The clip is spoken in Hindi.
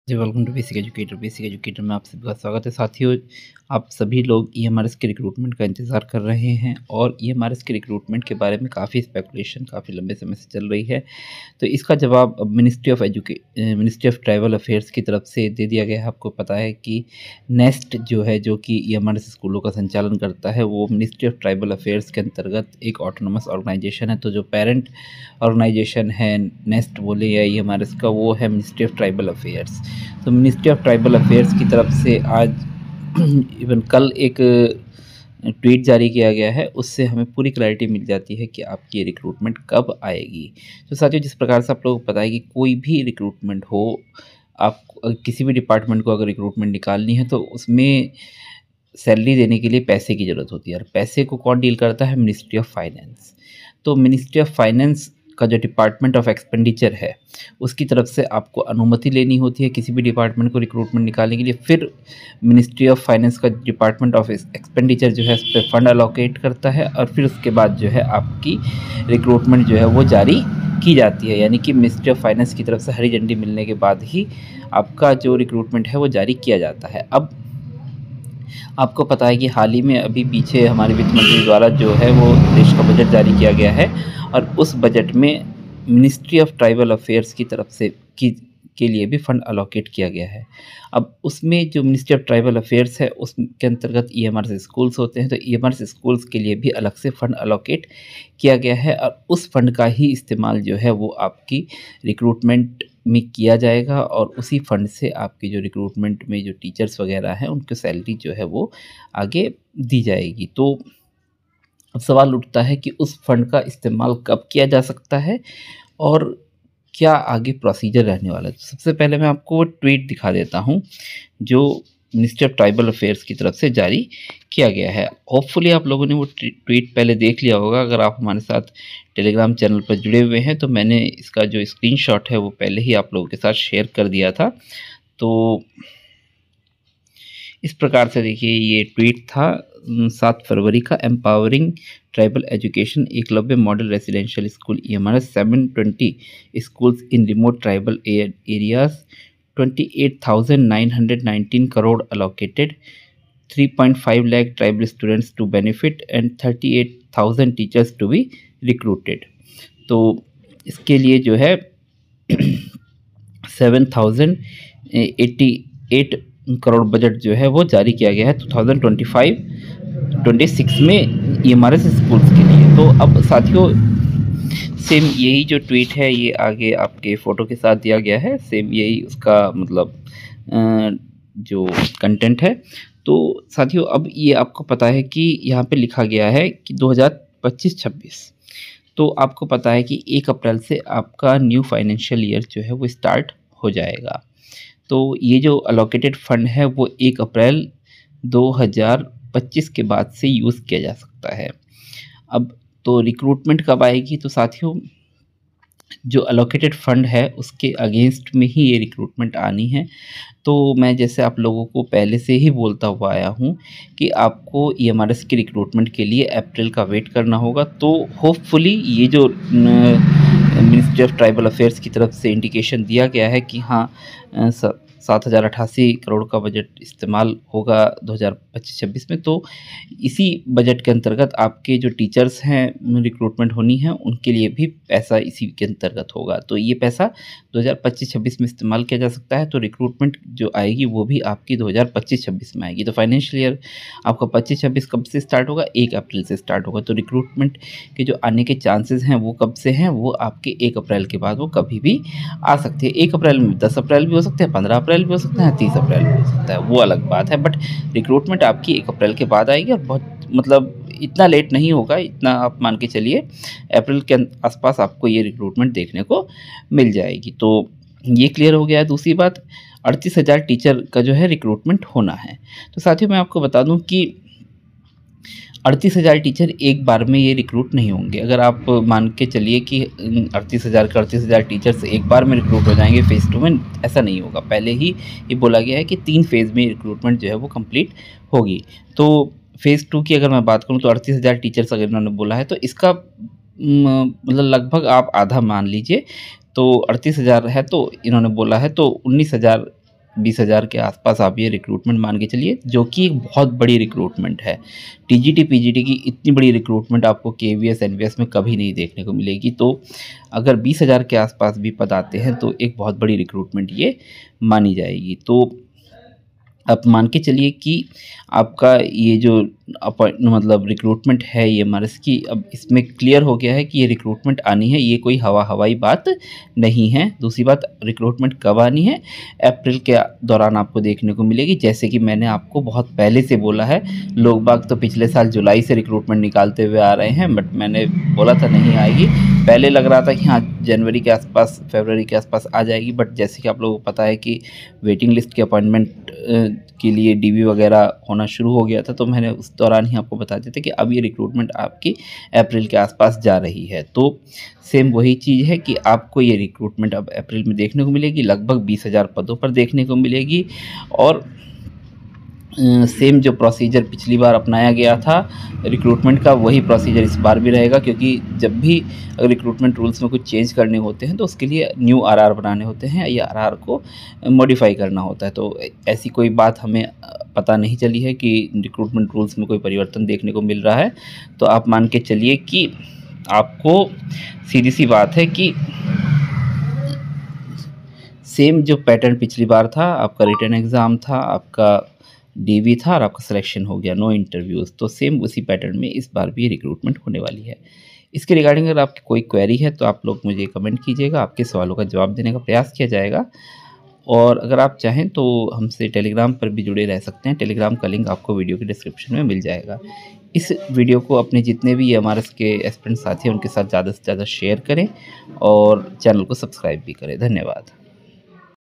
Ji, welcome to basic educator. Basic educator में आप सभी का स्वागत है। साथियों, आप सभी लोग ईएमआरएस के रिक्रूटमेंट का इंतज़ार कर रहे हैं और ईएमआरएस के रिक्रूटमेंट के बारे में काफ़ी स्पेकुलेशन काफ़ी लंबे समय से चल रही है। तो इसका जवाब अब मिनिस्ट्री ऑफ ट्राइबल अफेयर्स की तरफ से दे दिया गया है। आपको पता है कि नेस्ट जो है, जो कि ईएमआरएस स्कूलों का संचालन करता है, वो मिनिस्ट्री ऑफ ट्राइबल अफेयर्स के अंतर्गत एक ऑटोनोमस ऑर्गेनाइजेशन है। तो जो पेरेंट ऑर्गेनाइजेशन है नेस्ट बोले या ईएमआरएस का, वो है मिनिस्ट्री ऑफ ट्राइबल अफेयर्स। तो मिनिस्ट्री ऑफ ट्राइबल अफेयर्स की तरफ से आज इवन कल एक ट्वीट जारी किया गया है, उससे हमें पूरी क्लैरिटी मिल जाती है कि आपकी रिक्रूटमेंट कब आएगी। तो साथियों, जिस प्रकार से आप लोगों को पता है कि कोई भी रिक्रूटमेंट हो, आप किसी भी डिपार्टमेंट को अगर रिक्रूटमेंट निकालनी है तो उसमें सैलरी देने के लिए पैसे की ज़रूरत होती है, और पैसे को कौन डील करता है? Ministry of finance. तो मिनिस्ट्री ऑफ फाइनेंस का जो डिपार्टमेंट ऑफ एक्सपेंडिचर है, उसकी तरफ से आपको अनुमति लेनी होती है किसी भी डिपार्टमेंट को रिक्रूटमेंट निकालने के लिए। फिर मिनिस्ट्री ऑफ फाइनेंस का डिपार्टमेंट ऑफ एक्सपेंडिचर जो है, इस पर फंड अलोकेट करता है, और फिर उसके बाद जो है आपकी रिक्रूटमेंट जो है वो जारी की जाती है। यानी कि मिनिस्ट्री ऑफ फाइनेंस की तरफ से हरी झंडी मिलने के बाद ही आपका जो रिक्रूटमेंट है वो जारी किया जाता है। अब आपको पता है कि हाल ही में अभी पीछे हमारे वित्त मंत्री द्वारा जो है वो देश का बजट जारी किया गया है, और उस बजट में मिनिस्ट्री ऑफ ट्राइबल अफेयर्स की तरफ से के लिए भी फ़ंड अलोकेट किया गया है। अब उसमें जो मिनिस्ट्री ऑफ ट्राइबल अफेयर्स है, उसके अंतर्गत ईएमआरएस स्कूल्स होते हैं। तो ईएमआरएस स्कूल्स के लिए भी अलग से फ़ंड अलोकेट किया गया है, और उस फंड का ही इस्तेमाल जो है वो आपकी रिक्रूटमेंट में किया जाएगा, और उसी फंड से आपकी जो रिक्रूटमेंट में जो टीचर्स वगैरह हैं, उनकी सैलरी जो है वो आगे दी जाएगी। तो अब सवाल उठता है कि उस फंड का इस्तेमाल कब किया जा सकता है और क्या आगे प्रोसीजर रहने वाला है। तो सबसे पहले मैं आपको वो ट्वीट दिखा देता हूँ जो मिनिस्ट्री ऑफ ट्राइबल अफेयर्स की तरफ से जारी किया गया है। होपफुली आप लोगों ने वो ट्वीट पहले देख लिया होगा। अगर आप हमारे साथ टेलीग्राम चैनल पर जुड़े हुए हैं तो मैंने इसका जो स्क्रीनशॉट है वो पहले ही आप लोगों के साथ शेयर कर दिया था। तो इस प्रकार से देखिए, ये ट्वीट था 7 फरवरी का। Empowering tribal education, Eklavya model residential school EMRS 720 schools in remote tribal areas, 28,919 crore allocated, 3.5 lakh tribal students to benefit and 38,000 teachers to be recruited। तो इसके लिए जो है 7,088 करोड़ बजट जो है वो जारी किया गया है 2025-26 में ईएमआरएस स्कूल्स के लिए। तो अब साथियों, सेम यही जो ट्वीट है ये आगे आपके फ़ोटो के साथ दिया गया है। सेम यही उसका मतलब जो कंटेंट है। तो साथियों, अब ये आपको पता है कि यहाँ पे लिखा गया है कि 2025-26, तो आपको पता है कि 1 अप्रैल से आपका न्यू फाइनेंशियल ईयर जो है वो स्टार्ट हो जाएगा। तो ये जो अलोकेटेड फ़ंड है वो 1 अप्रैल 2025 के बाद से यूज़ किया जा सकता है। अब तो रिक्रूटमेंट कब आएगी? तो साथियों, जो अलोकेटेड फ़ंड है उसके अगेंस्ट में ही ये रिक्रूटमेंट आनी है। तो मैं जैसे आप लोगों को पहले से ही बोलता हुआ आया हूँ कि आपको ईएमआरएस की रिक्रूटमेंट के लिए अप्रैल का वेट करना होगा। तो होपफुली ये जो मिनिस्ट्री ऑफ ट्राइबल अफेयर्स की तरफ से इंडिकेशन दिया गया है कि हाँ 7,088 करोड़ का बजट इस्तेमाल होगा 2025-26 में, तो इसी बजट के अंतर्गत आपके जो टीचर्स हैं रिक्रूटमेंट होनी है उनके लिए भी पैसा इसी के अंतर्गत होगा। तो ये पैसा 2025-26 में इस्तेमाल किया जा सकता है। तो रिक्रूटमेंट जो आएगी वो भी आपकी 2025-26 में आएगी। तो फाइनेंशियल ईयर आपका 25-26 कब से स्टार्ट होगा? 1 अप्रैल से स्टार्ट होगा। तो रिक्रूटमेंट के जो आने के चांसेस हैं वो कब से हैं? वो आपके 1 अप्रैल के बाद वो कभी भी आ सकते हैं। 1 अप्रैल में 10 अप्रैल भी हो सकते हैं, 15 अप्रैल भी हो सकते हैं, 30 अप्रैल भी हो सकता है, वो अलग बात है। बट रिक्रूटमेंट आपकी 1 अप्रैल के बाद आएगी, और बहुत मतलब इतना लेट नहीं होगा। इतना आप मान के चलिए अप्रैल के आसपास आपको ये रिक्रूटमेंट देखने को मिल जाएगी। तो ये क्लियर हो गया है। दूसरी बात, 38,000 टीचर का जो है रिक्रूटमेंट होना है। तो साथियों, मैं आपको बता दूं कि 38,000 टीचर एक बार में ये रिक्रूट नहीं होंगे। अगर आप मान के चलिए कि 38,000 टीचर्स एक बार में रिक्रूट हो जाएंगे फ़ेज़ 2 में, ऐसा नहीं होगा। पहले ही ये बोला गया है कि 3 फेज़ में रिक्रूटमेंट जो है वो कंप्लीट होगी। तो फ़ेज़ 2 की अगर मैं बात करूँ तो 38,000 टीचर्स अगर इन्होंने बोला है, तो इसका मतलब लगभग आप आधा मान लीजिए। तो 38,000 है तो इन्होंने बोला है, तो 19,000 20,000 के आसपास आप ये रिक्रूटमेंट मान के चलिए, जो कि एक बहुत बड़ी रिक्रूटमेंट है। टीजीटी पीजीटी की इतनी बड़ी रिक्रूटमेंट आपको केवीएस एनवीएस में कभी नहीं देखने को मिलेगी। तो अगर 20,000 के आसपास भी पद आते हैं तो एक बहुत बड़ी रिक्रूटमेंट ये मानी जाएगी। तो आप मान के चलिए कि आपका ये जो मतलब रिक्रूटमेंट है ईएमआरएस की, अब इसमें क्लियर हो गया है कि ये रिक्रूटमेंट आनी है, ये कोई हवाई बात नहीं है। दूसरी बात, रिक्रूटमेंट कब आनी है? अप्रैल के दौरान आपको देखने को मिलेगी। जैसे कि मैंने आपको बहुत पहले से बोला है, लोग बाग तो पिछले साल जुलाई से रिक्रूटमेंट निकालते हुए आ रहे हैं, बट मैंने बोला था नहीं आएगी। पहले लग रहा था कि हाँ जनवरी के आसपास, फरवरी के आसपास आ जाएगी, बट जैसे कि आप लोगों को पता है कि वेटिंग लिस्ट के अपॉइंटमेंट के लिए डीवी वगैरह होना शुरू हो गया था, तो मैंने उस दौरान ही आपको बता दिया था कि अब ये रिक्रूटमेंट आपकी अप्रैल के आसपास जा रही है। तो सेम वही चीज़ है कि आपको ये रिक्रूटमेंट अब अप्रैल में देखने को मिलेगी, लगभग 20,000 पदों पर देखने को मिलेगी। और सेम जो प्रोसीजर पिछली बार अपनाया गया था रिक्रूटमेंट का, वही प्रोसीजर इस बार भी रहेगा, क्योंकि जब भी रिक्रूटमेंट रूल्स में कुछ चेंज करने होते हैं तो उसके लिए न्यू आरआर बनाने होते हैं या आरआर को मॉडिफाई करना होता है। तो ऐसी कोई बात हमें पता नहीं चली है कि रिक्रूटमेंट रूल्स में कोई परिवर्तन देखने को मिल रहा है। तो आप मान के चलिए कि आपको सीधी सी बात है कि सेम जो पैटर्न पिछली बार था, आपका रिटन एग्ज़ाम था, आपका डीवी था और आपका सिलेक्शन हो गया, नो इंटरव्यूज़, तो सेम उसी पैटर्न में इस बार भी रिक्रूटमेंट होने वाली है। इसके रिगार्डिंग अगर आपकी कोई क्वेरी है तो आप लोग मुझे कमेंट कीजिएगा, आपके सवालों का जवाब देने का प्रयास किया जाएगा। और अगर आप चाहें तो हमसे टेलीग्राम पर भी जुड़े रह सकते हैं। टेलीग्राम का लिंक आपको वीडियो के डिस्क्रिप्शन में मिल जाएगा। इस वीडियो को अपने जितने भी ईएमआरएस के एस्पिरेंट साथी हैं उनके साथ ज़्यादा से ज़्यादा शेयर करें और चैनल को सब्सक्राइब भी करें। धन्यवाद।